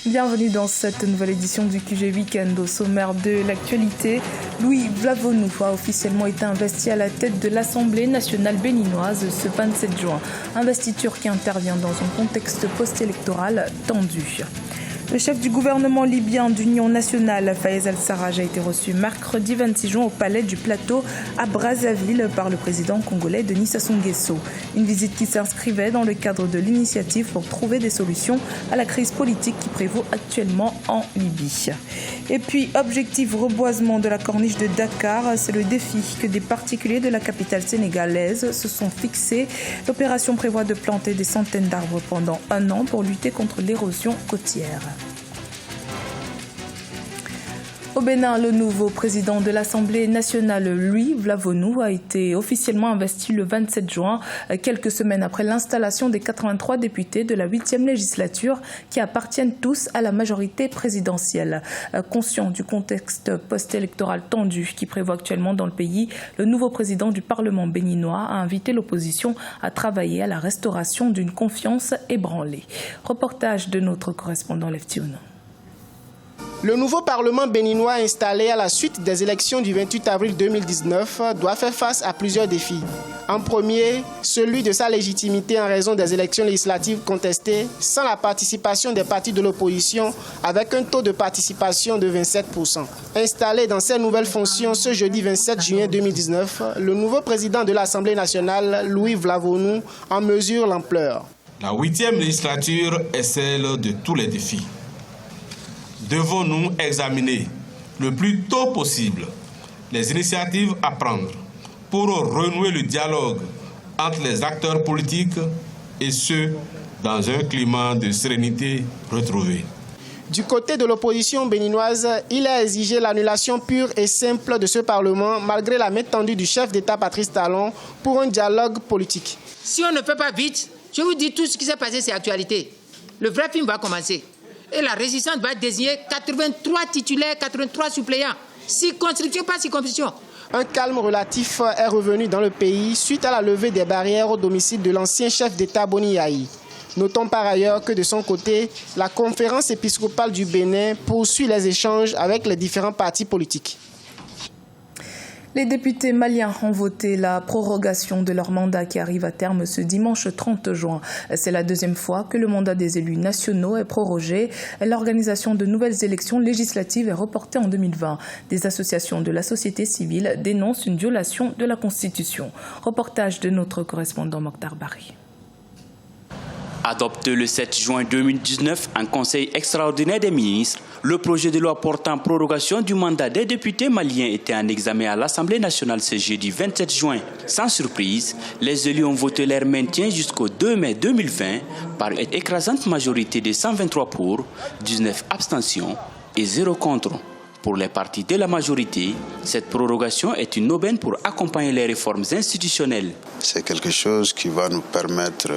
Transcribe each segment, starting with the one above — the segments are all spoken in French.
Bienvenue dans cette nouvelle édition du QG Weekend. Au sommaire de l'actualité, Louis Vlavonou a officiellement été investi à la tête de l'Assemblée nationale béninoise ce 27 juin. Investiture qui intervient dans un contexte post-électoral tendu. Le chef du gouvernement libyen d'Union nationale, Fayez al-Sarraj, a été reçu mercredi 26 juin au palais du Plateau à Brazzaville par le président congolais Denis Sassou Nguesso. Une visite qui s'inscrivait dans le cadre de l'initiative pour trouver des solutions à la crise politique qui prévaut actuellement en Libye. Et puis, objectif reboisement de la corniche de Dakar, c'est le défi que des particuliers de la capitale sénégalaise se sont fixés. L'opération prévoit de planter des centaines d'arbres pendant 1 an pour lutter contre l'érosion côtière. Au Bénin, le nouveau président de l'Assemblée nationale, Louis Vlavonou, a été officiellement investi le 27 juin, quelques semaines après l'installation des 83 députés de la 8e législature qui appartiennent tous à la majorité présidentielle. Conscient du contexte post-électoral tendu qui prévaut actuellement dans le pays, le nouveau président du Parlement béninois a invité l'opposition à travailler à la restauration d'une confiance ébranlée. Reportage de notre correspondant Leftioun. Le nouveau Parlement béninois installé à la suite des élections du 28 avril 2019 doit faire face à plusieurs défis. En premier, celui de sa légitimité en raison des élections législatives contestées sans la participation des partis de l'opposition avec un taux de participation de 27%. Installé dans ses nouvelles fonctions ce jeudi 27 juin 2019, le nouveau président de l'Assemblée nationale, Louis Vlavonou, en mesure l'ampleur. La 8e législature est celle de tous les défis. Devons-nous examiner le plus tôt possible les initiatives à prendre pour renouer le dialogue entre les acteurs politiques et ce, dans un climat de sérénité retrouvé. Du côté de l'opposition béninoise, il a exigé l'annulation pure et simple de ce Parlement malgré la main tendue du chef d'État Patrice Talon pour un dialogue politique. Si on ne fait pas vite, je vous dis tout ce qui s'est passé, c'est actualité. Le vrai film va commencer. Et la résistance va désigner 83 titulaires, 83 suppléants. Circonscription, pas circonscription. Un calme relatif est revenu dans le pays suite à la levée des barrières au domicile de l'ancien chef d'État Boni Yayi. Notons par ailleurs que de son côté, la conférence épiscopale du Bénin poursuit les échanges avec les différents partis politiques. Les députés maliens ont voté la prorogation de leur mandat qui arrive à terme ce dimanche 30 juin. C'est la deuxième fois que le mandat des élus nationaux est prorogé. L'organisation de nouvelles élections législatives est reportée en 2020. Des associations de la société civile dénoncent une violation de la Constitution. Reportage de notre correspondant Mokhtar Bari. Adopté le 7 juin 2019 en Conseil extraordinaire des ministres, le projet de loi portant prorogation du mandat des députés maliens était en examen à l'Assemblée nationale ce jeudi 27 juin. Sans surprise, les élus ont voté leur maintien jusqu'au 2 mai 2020 par une écrasante majorité de 123 pour, 19 abstentions et 0 contre. Pour les partis de la majorité, cette prorogation est une aubaine pour accompagner les réformes institutionnelles. C'est quelque chose qui va nous permettre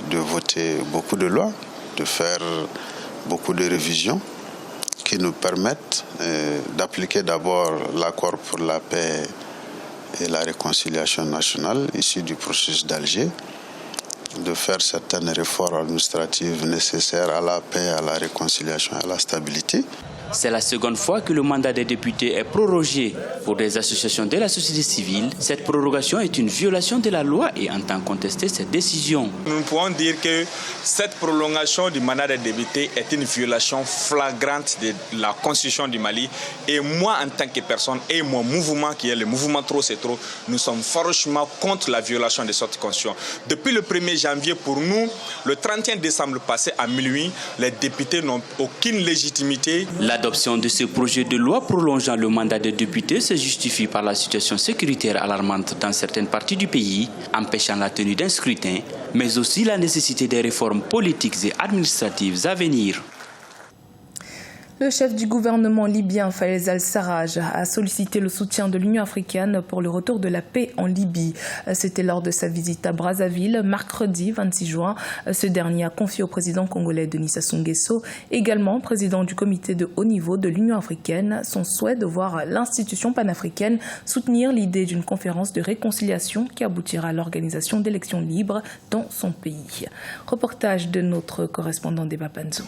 de voter beaucoup de lois, de faire beaucoup de révisions qui nous permettent d'appliquer d'abord l'accord pour la paix et la réconciliation nationale issu du processus d'Alger, de faire certaines réformes administratives nécessaires à la paix, à la réconciliation et à la stabilité. C'est la seconde fois que le mandat des députés est prorogé pour des associations de la société civile. Cette prorogation est une violation de la loi et entend contester cette décision. Nous pouvons dire que cette prolongation du mandat des députés est une violation flagrante de la Constitution du Mali. Et moi, en tant que personne, et mon mouvement, qui est le mouvement Trop c'est trop, nous sommes farouchement contre la violation de cette Constitution. Depuis le 1er janvier, pour nous, le 31 décembre passé à minuit, les députés n'ont aucune légitimité. L'adoption de ce projet de loi prolongeant le mandat des députés se justifie par la situation sécuritaire alarmante dans certaines parties du pays, empêchant la tenue d'un scrutin, mais aussi la nécessité des réformes politiques et administratives à venir. Le chef du gouvernement libyen, Fayez al-Sarraj, a sollicité le soutien de l'Union africaine pour le retour de la paix en Libye. C'était lors de sa visite à Brazzaville, mercredi 26 juin. Ce dernier a confié au président congolais Denis Sassou Nguesso, également président du comité de haut niveau de l'Union africaine, son souhait de voir l'institution panafricaine soutenir l'idée d'une conférence de réconciliation qui aboutira à l'organisation d'élections libres dans son pays. Reportage de notre correspondant Deba Panzo.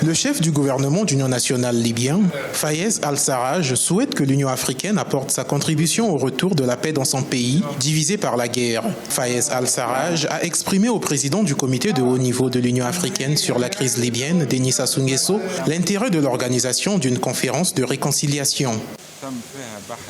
Le chef du gouvernement d'Union nationale libyen, Fayez al-Sarraj, souhaite que l'Union africaine apporte sa contribution au retour de la paix dans son pays, divisé par la guerre. Fayez al-Sarraj a exprimé au président du comité de haut niveau de l'Union africaine sur la crise libyenne, Denis Sassou Nguesso, l'intérêt de l'organisation d'une conférence de réconciliation.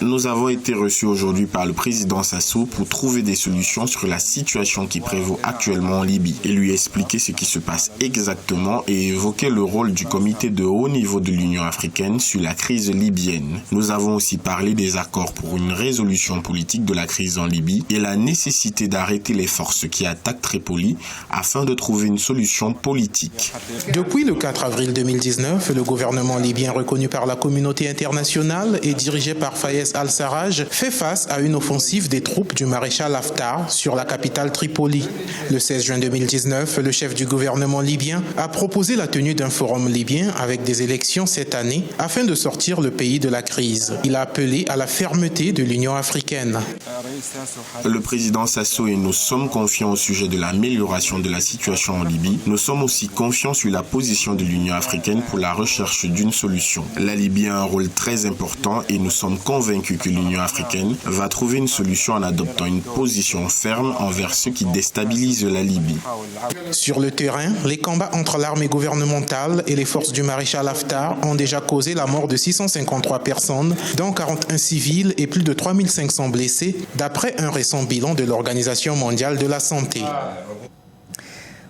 Nous avons été reçus aujourd'hui par le président Sassou pour trouver des solutions sur la situation qui prévaut actuellement en Libye et lui expliquer ce qui se passe exactement et évoquer le rôle du comité de haut niveau de l'Union africaine sur la crise libyenne. Nous avons aussi parlé des accords pour une résolution politique de la crise en Libye et la nécessité d'arrêter les forces qui attaquent Tripoli afin de trouver une solution politique. Depuis le 4 avril 2019, le gouvernement libyen reconnu par la communauté internationale et dirigé par Fayez al-Sarraj fait face à une offensive des troupes du maréchal Haftar sur la capitale Tripoli. Le 16 juin 2019, le chef du gouvernement libyen a proposé la tenue d'un forum libyen avec des élections cette année afin de sortir le pays de la crise. Il a appelé à la fermeté de l'Union africaine. Le président Sassou et nous sommes confiants au sujet de l'amélioration de la situation en Libye. Nous sommes aussi confiants sur la position de l'Union africaine pour la recherche d'une solution. La Libye a un rôle très important et nous sommes convaincus que l'Union africaine va trouver une solution en adoptant une position ferme envers ceux qui déstabilisent la Libye. Sur le terrain, les combats entre l'armée gouvernementale et les forces du maréchal Haftar ont déjà causé la mort de 653 personnes, dont 41 civils et plus de 3500 blessés, d'après un récent bilan de l'Organisation mondiale de la santé.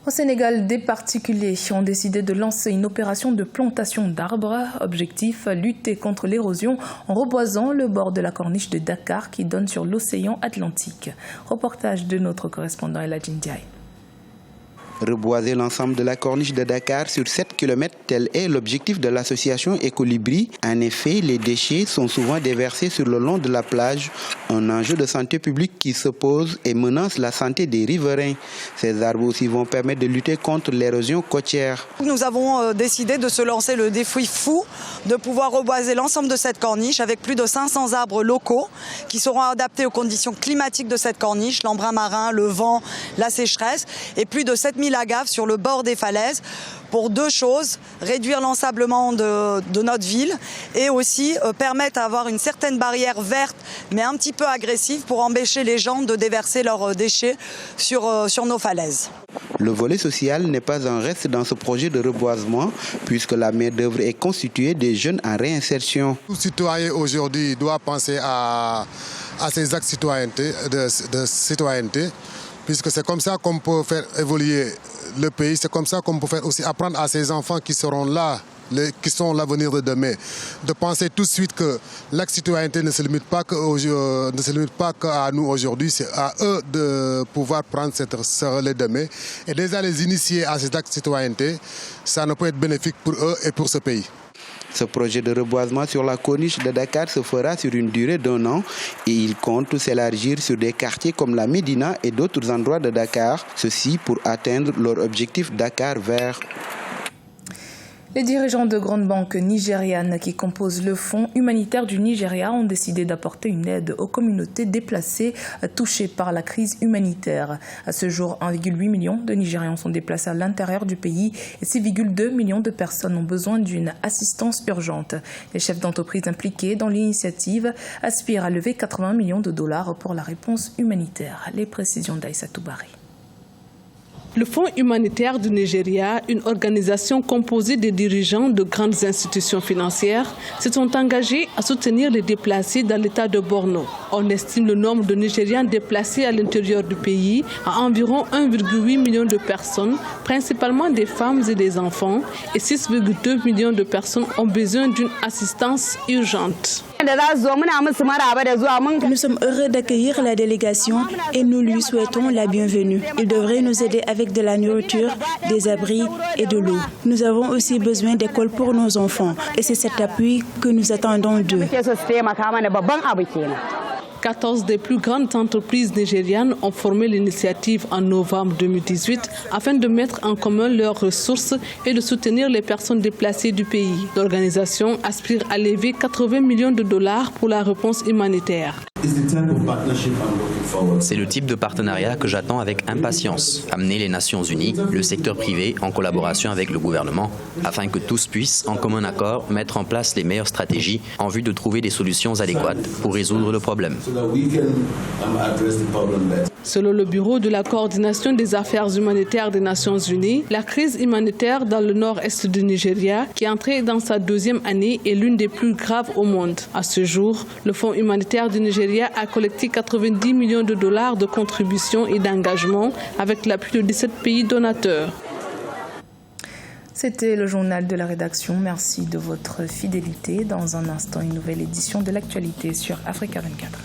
Au Sénégal, des particuliers ont décidé de lancer une opération de plantation d'arbres. Objectif, lutter contre l'érosion en reboisant le bord de la corniche de Dakar qui donne sur l'océan Atlantique. Reportage de notre correspondant Eladjin Ndiaye. Reboiser l'ensemble de la corniche de Dakar sur 7 km, tel est l'objectif de l'association Écolibri. En effet, les déchets sont souvent déversés sur le long de la plage, un enjeu de santé publique qui se pose et menace la santé des riverains. Ces arbres aussi vont permettre de lutter contre l'érosion côtière. Nous avons décidé de se lancer le défi fou de pouvoir reboiser l'ensemble de cette corniche avec plus de 500 arbres locaux qui seront adaptés aux conditions climatiques de cette corniche, l'embrun marin, le vent, la sécheresse, et plus de 7000 agaves sur le bord des falaises pour deux choses, réduire l'ensablement de notre ville et aussi permettre d'avoir une certaine barrière verte mais un petit peu agressive pour empêcher les gens de déverser leurs déchets sur nos falaises. Le volet social n'est pas un reste dans ce projet de reboisement puisque la main-d'œuvre est constituée des jeunes en réinsertion. Tout citoyen aujourd'hui doit penser à ces actes de citoyenneté. Puisque c'est comme ça qu'on peut faire évoluer le pays, c'est comme ça qu'on peut faire aussi apprendre à ces enfants qui seront là, qui sont l'avenir de demain, de penser tout de suite que l'acte citoyenneté ne se limite pas qu'à nous aujourd'hui, c'est à eux de pouvoir prendre ce relais demain. Et déjà les initier à cet acte citoyenneté, ça ne peut être bénéfique pour eux et pour ce pays. Ce projet de reboisement sur la corniche de Dakar se fera sur une durée d'1 an et il compte s'élargir sur des quartiers comme la Médina et d'autres endroits de Dakar, ceci pour atteindre leur objectif Dakar vert. Les dirigeants de grandes banques nigérianes qui composent le Fonds humanitaire du Nigeria ont décidé d'apporter une aide aux communautés déplacées touchées par la crise humanitaire. À ce jour, 1,8 million de Nigérians sont déplacés à l'intérieur du pays et 6,2 millions de personnes ont besoin d'une assistance urgente. Les chefs d'entreprise impliqués dans l'initiative aspirent à lever 80 millions de dollars pour la réponse humanitaire. Les précisions d'Aïssa Toubari. Le Fonds humanitaire du Nigeria, une organisation composée de dirigeants de grandes institutions financières, se sont engagés à soutenir les déplacés dans l'état de Borno. On estime le nombre de Nigérians déplacés à l'intérieur du pays à environ 1,8 million de personnes, principalement des femmes et des enfants, et 6,2 millions de personnes ont besoin d'une assistance urgente. Nous sommes heureux d'accueillir la délégation et nous lui souhaitons la bienvenue. Il devrait nous aider avec de la nourriture, des abris et de l'eau. Nous avons aussi besoin d'écoles pour nos enfants et c'est cet appui que nous attendons d'eux. 14 des plus grandes entreprises nigérianes ont formé l'initiative en novembre 2018 afin de mettre en commun leurs ressources et de soutenir les personnes déplacées du pays. L'organisation aspire à lever 80 millions de dollars pour la réponse humanitaire. C'est le type de partenariat que j'attends avec impatience. Amener les Nations Unies, le secteur privé, en collaboration avec le gouvernement, afin que tous puissent, en commun accord, mettre en place les meilleures stratégies en vue de trouver des solutions adéquates pour résoudre le problème. Selon le Bureau de la coordination des affaires humanitaires des Nations Unies, la crise humanitaire dans le nord-est du Nigeria, qui est entrée dans sa 2e année, est l'une des plus graves au monde. À ce jour, le Fonds humanitaire du Nigeria a collecté 90 millions de dollars de contributions et d'engagements avec l'appui de 17 pays donateurs. C'était le journal de la rédaction. Merci de votre fidélité. Dans un instant, une nouvelle édition de l'actualité sur Africa 24.